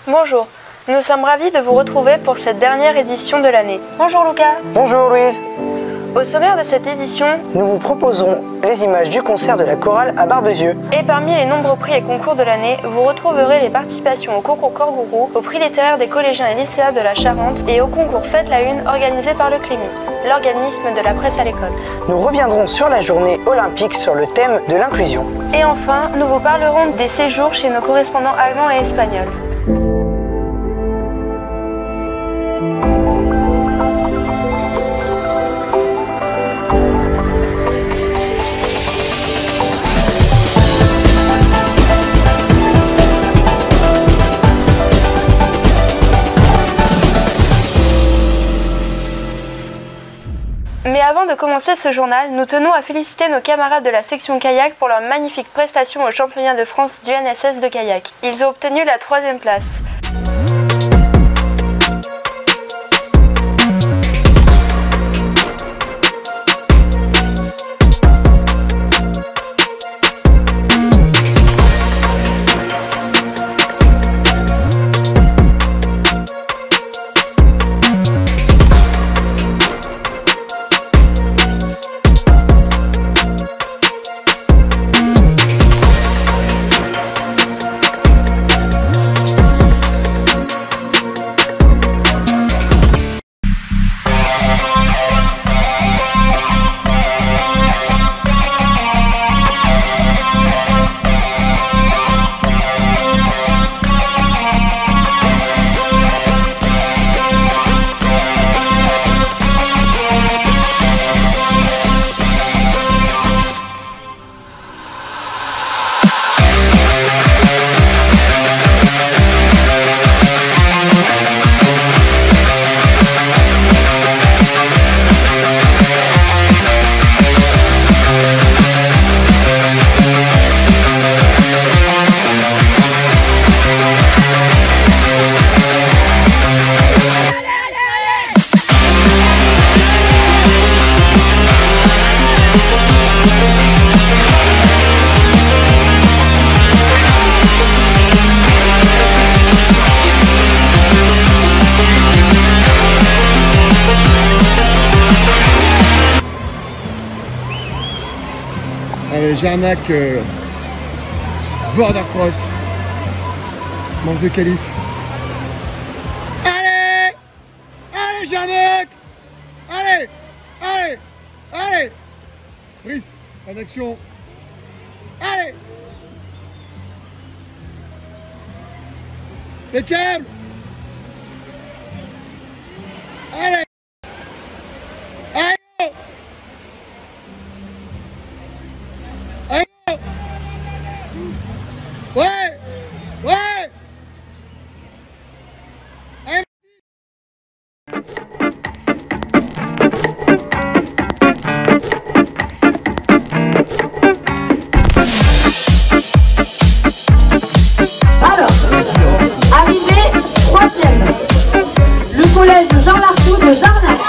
Bonjour, nous sommes ravis de vous retrouver pour cette dernière édition de l'année. Bonjour Lucas. Bonjour Louise. Au sommaire de cette édition, nous vous proposons les images du concert de la chorale à Barbezieux. Et parmi les nombreux prix et concours de l'année, vous retrouverez les participations au concours Corgourou, au prix littéraire des collégiens et lycéens de la Charente et au concours Faites la Une organisé par le CLEMI, l'organisme de la presse à l'école. Nous reviendrons sur la journée olympique sur le thème de l'inclusion. Et enfin, nous vous parlerons des séjours chez nos correspondants allemands et espagnols. Mais avant de commencer ce journal, nous tenons à féliciter nos camarades de la section kayak pour leur magnifique prestation au championnat de France du NSS de kayak. Ils ont obtenu la 3e place. Jarnac border cross, manche de qualif. Allez, allez Jarnac, allez, allez, allez, Brice, en action, allez, impeccable, allez. Ouais, ouais. Alors, arrivé 3e, le collège Jean Lartout de Jarnac.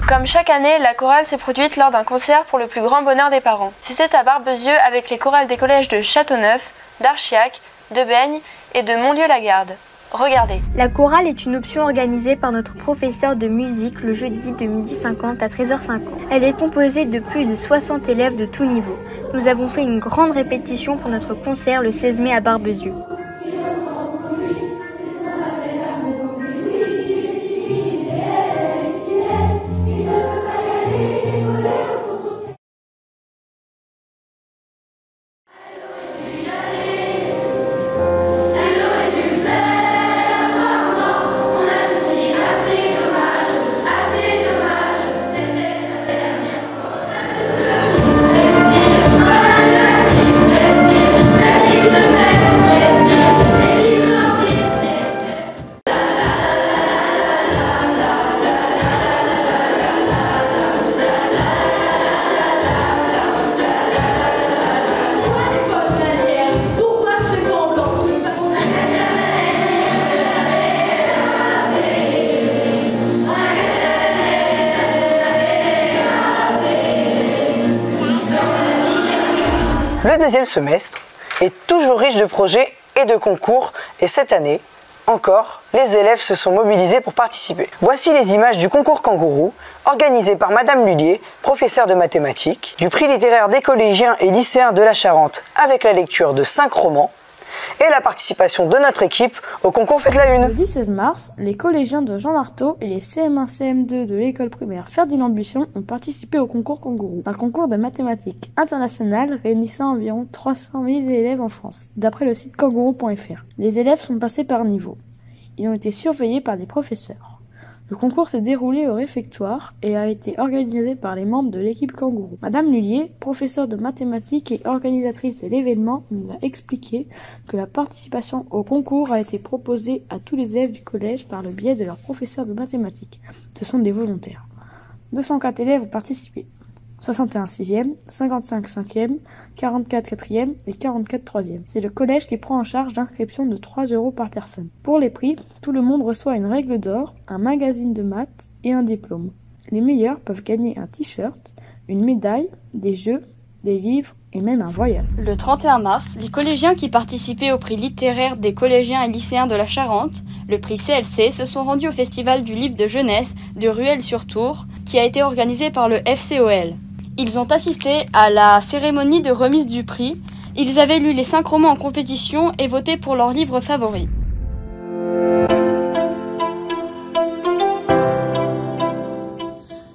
Comme chaque année, la chorale s'est produite lors d'un concert pour le plus grand bonheur des parents. C'était à Barbezieux avec les chorales des collèges de Châteauneuf, d'Archiac, de Baigne et de Montlieu-la-Garde. Regardez. La chorale est une option organisée par notre professeur de musique le jeudi de 12h50 à 13h50. Elle est composée de plus de 60 élèves de tous niveaux. Nous avons fait une grande répétition pour notre concert le 16 mai à Barbezieux. Respire, Le deuxième semestre est toujours riche de projets et de concours et cette année, encore, les élèves se sont mobilisés pour participer. Voici les images du concours Kangourou, organisé par Madame Lullier, professeure de mathématiques, du prix littéraire des collégiens et lycéens de la Charente avec la lecture de 5 romans, et la participation de notre équipe au concours Faites la Une. Le 16 mars, les collégiens de Jean Lartaud et les CM1-CM2 de l'école primaire Ferdinand Buisson ont participé au concours Kangourou, un concours de mathématiques international réunissant environ 300 000 élèves en France, d'après le site kangourou.fr. Les élèves sont passés par niveau. Ils ont été surveillés par des professeurs. Le concours s'est déroulé au réfectoire et a été organisé par les membres de l'équipe Kangourou. Madame Lullier, professeure de mathématiques et organisatrice de l'événement, nous a expliqué que la participation au concours a été proposée à tous les élèves du collège par le biais de leurs professeurs de mathématiques. Ce sont des volontaires. 204 élèves ont participé. 61 6e, 55 5e, 44 4e et 44 3e. C'est le collège qui prend en charge l'inscription de 3 € par personne. Pour les prix, tout le monde reçoit une règle d'or, un magazine de maths et un diplôme. Les meilleurs peuvent gagner un t-shirt, une médaille, des jeux, des livres et même un voyage. Le 31 mars, les collégiens qui participaient au prix littéraire des collégiens et lycéens de la Charente, le prix CLC, se sont rendus au festival du livre de jeunesse de Rueil-sur-Tour, qui a été organisé par le FCOL. Ils ont assisté à la cérémonie de remise du prix. Ils avaient lu les 5 romans en compétition et voté pour leur livre favori.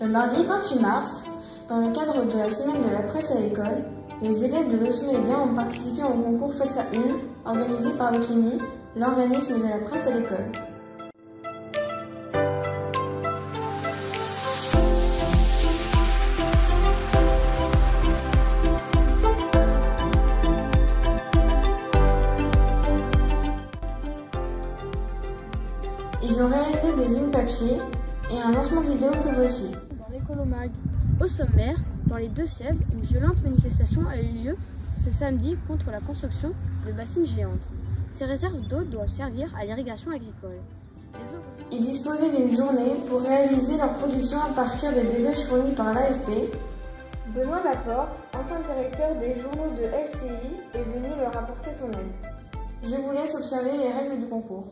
Le mardi 28 mars, dans le cadre de la semaine de la presse à l'école, les élèves de l'Osmédia ont participé au concours Faites la Une, organisé par le CLIMI, l'organisme de la presse à l'école. Ils ont réalisé des zooms papier et un lancement vidéo que voici. Dans l'Écolomag, au sommaire, dans les Deux-Sèvres, une violente manifestation a eu lieu ce samedi contre la construction de bassines géantes. Ces réserves d'eau doivent servir à l'irrigation agricole. Ils disposaient d'une journée pour réaliser leur production à partir des débêches fournies par l'AFP. Benoît Laporte, ancien directeur des journaux de LCI, est venu leur apporter son aide. Je vous laisse observer les règles du concours.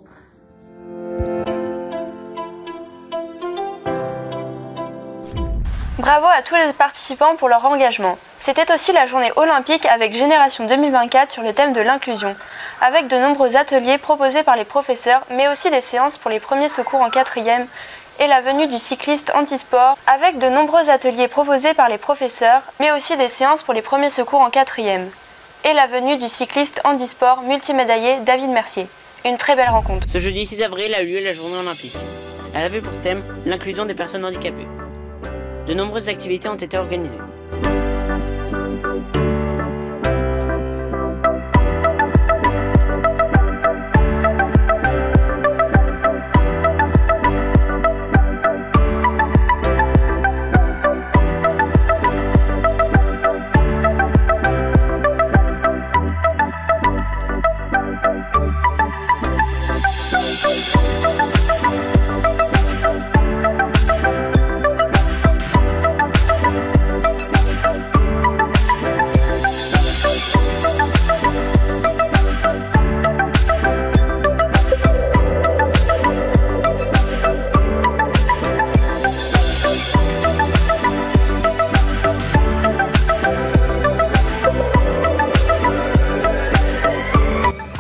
Bravo à tous les participants pour leur engagement. C'était aussi la journée olympique avec Génération 2024 sur le thème de l'inclusion, avec de nombreux ateliers proposés par les professeurs, mais aussi des séances pour les premiers secours en 4e et la venue du cycliste handisport, avec de nombreux ateliers proposés par les professeurs, mais aussi des séances pour les premiers secours en 4e et la venue du cycliste handisport multimédaillé David Mercier. Une très belle rencontre. Ce jeudi 6 avril a eu lieu la journée olympique. Elle avait pour thème l'inclusion des personnes handicapées. De nombreuses activités ont été organisées.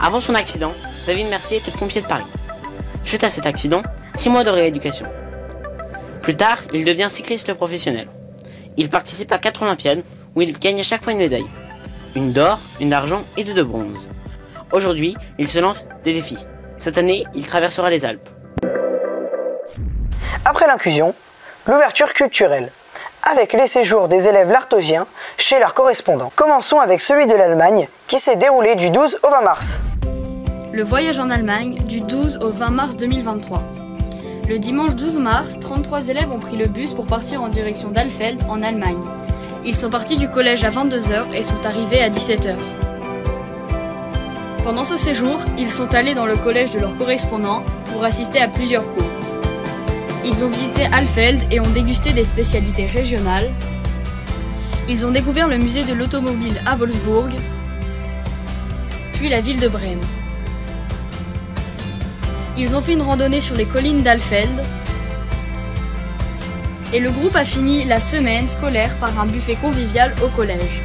Avant son accident, David Mercier était pompier de Paris. Suite à cet accident, 6 mois de rééducation. Plus tard, il devient cycliste professionnel. Il participe à 4 Olympiades où il gagne à chaque fois une médaille. Une d'or, une d'argent et 2 de bronze. Aujourd'hui, il se lance des défis. Cette année, il traversera les Alpes. Après l'inclusion, l'ouverture culturelle, avec les séjours des élèves lartosiens chez leurs correspondants. Commençons avec celui de l'Allemagne qui s'est déroulé du 12 au 20 mars. Le voyage en Allemagne du 12 au 20 mars 2023. Le dimanche 12 mars, 33 élèves ont pris le bus pour partir en direction d'Alfeld en Allemagne. Ils sont partis du collège à 22h et sont arrivés à 17h. Pendant ce séjour, ils sont allés dans le collège de leurs correspondants pour assister à plusieurs cours. Ils ont visité Alfeld et ont dégusté des spécialités régionales. Ils ont découvert le musée de l'automobile à Wolfsburg, puis la ville de Brême. Ils ont fait une randonnée sur les collines d'Alfeld. Et le groupe a fini la semaine scolaire par un buffet convivial au collège.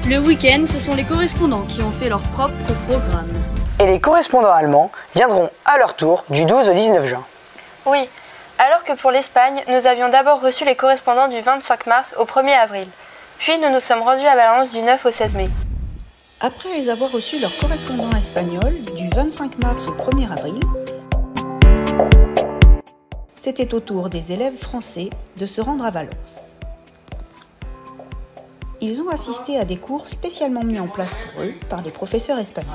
Le week-end, ce sont les correspondants qui ont fait leur propre programme. Et les correspondants allemands viendront à leur tour du 12 au 19 juin. Oui, alors que pour l'Espagne, nous avions d'abord reçu les correspondants du 25 mars au 1er avril. Puis nous nous sommes rendus à Valence du 9 au 16 mai. Après les avoir reçus leurs correspondants espagnols du 25 mars au 1er avril, c'était au tour des élèves français de se rendre à Valence. Ils ont assisté à des cours spécialement mis en place pour eux par des professeurs espagnols.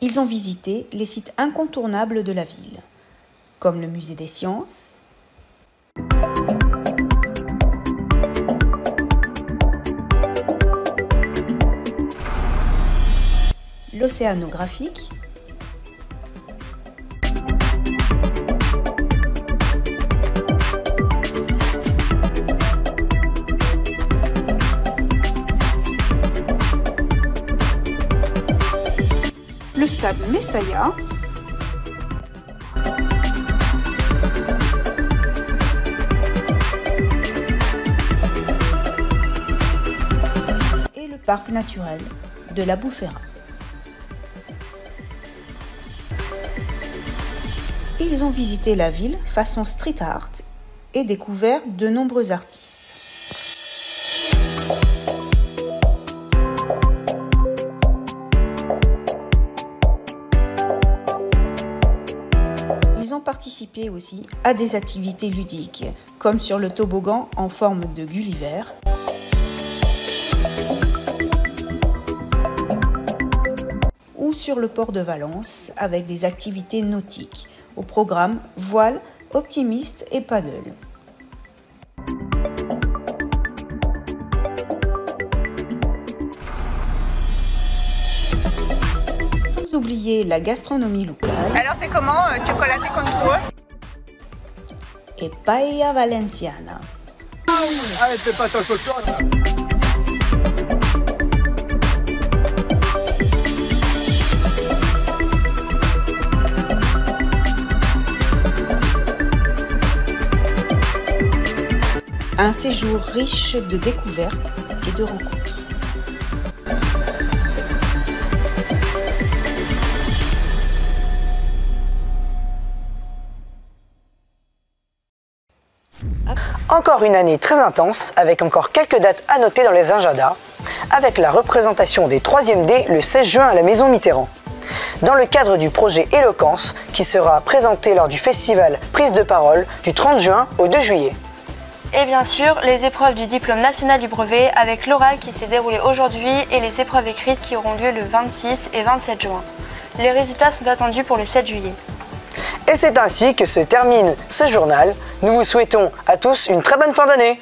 Ils ont visité les sites incontournables de la ville, comme le musée des sciences, l'océanographique, le stade Mestalla, et le parc naturel de la Bufera. Ils ont visité la ville façon street art et découvert de nombreux artistes. Ils ont participé aussi à des activités ludiques, comme sur le toboggan en forme de Gulliver, ou sur le port de Valence avec des activités nautiques, au programme voile, optimiste et paddle. Sans oublier la gastronomie locale. Alors c'est comment chocolate con churros? Et paella valenciana. Allez, fais pas ton cochon. Un séjour riche de découvertes et de rencontres. Encore une année très intense, avec encore quelques dates à noter dans les agendas, avec la représentation des 3e D le 16 juin à la Maison Mitterrand. Dans le cadre du projet Éloquence, qui sera présenté lors du festival Prise de parole du 30 juin au 2 juillet. Et bien sûr, les épreuves du diplôme national du brevet avec l'oral qui s'est déroulé aujourd'hui et les épreuves écrites qui auront lieu le 26 et 27 juin. Les résultats sont attendus pour le 7 juillet. Et c'est ainsi que se termine ce journal. Nous vous souhaitons à tous une très bonne fin d'année.